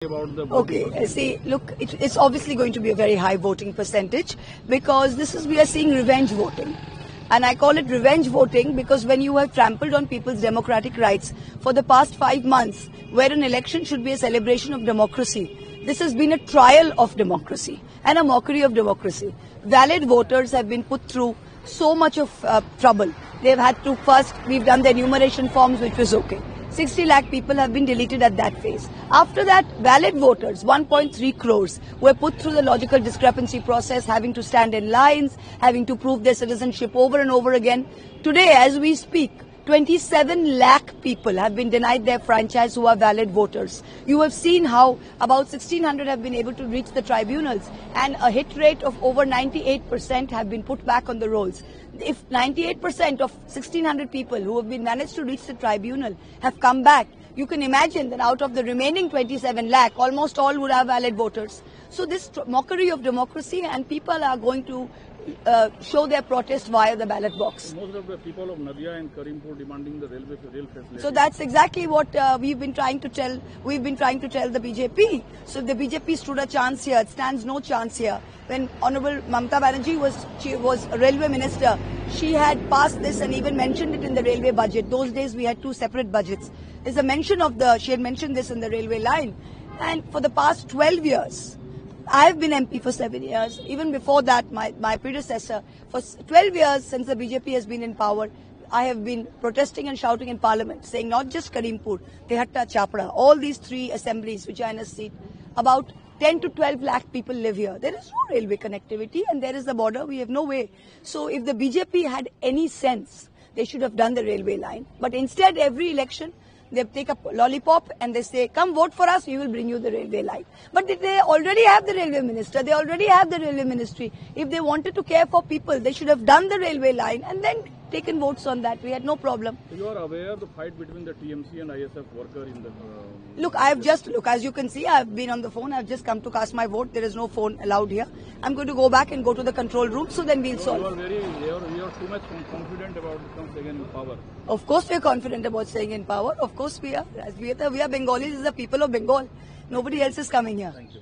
About the okay, see, look, it's obviously going to be a very high voting percentage because we are seeing revenge voting. And I call it revenge voting because when you have trampled on people's democratic rights for the past 5 months, where an election should be a celebration of democracy, this has been a trial of democracy and a mockery of democracy. Valid voters have been put through so much of trouble. They've had to first, we've done the enumeration forms, which was okay. 60 lakh people have been deleted at that phase. After that, valid voters, 1.3 crores, were put through the logical discrepancy process, having to stand in lines, having to prove their citizenship over and over again. Today, as we speak, 27 lakh people have been denied their franchise who are valid voters. You have seen how about 1,600 have been able to reach the tribunals and a hit rate of over 98% have been put back on the rolls. If 98% of 1,600 people who have been managed to reach the tribunal have come back, you can imagine that out of the remaining 27 lakh, almost all would have valid voters. So this mockery of democracy, and people are going to show their protest via the ballot box. Most of the people of Nadia and Karimpur demanding the rail facility. So that's exactly what we've been trying to tell. We've been trying to tell the BJP. So if the BJP stood a chance here, it stands no chance here. When Honorable Mamata Banerjee she was a railway minister, she had passed this and even mentioned it in the railway budget. Those days we had 2 separate budgets. There's a mention of she had mentioned this in the railway line. And for the past 12 years, I've been MP for 7 years. Even before that, my predecessor, for 12 years since the BJP has been in power, I have been protesting and shouting in Parliament, saying not just Karimpur, Tehatta, Chapra, all these 3 assemblies which are in a seat, about 10 to 12 lakh people live here. There is no railway connectivity and there is the border. We have no way. So if the BJP had any sense, they should have done the railway line. But instead, every election, they take a lollipop and they say, come vote for us, we will bring you the railway line. But they already have the railway minister, they already have the railway ministry. If they wanted to care for people, they should have done the railway line and then taken votes on that. We had no problem. You are aware of the fight between the TMC and ISF worker in the... Look, as you can see, I've been on the phone. I've just come to cast my vote. There is no phone allowed here. I'm going to go back and go to the control room, so then we'll solve. You are too much confident about staying in power. Of course we are confident about staying in power. Of course we are. As we are Bengalis, is the people of Bengal. Nobody else is coming here. Thank you.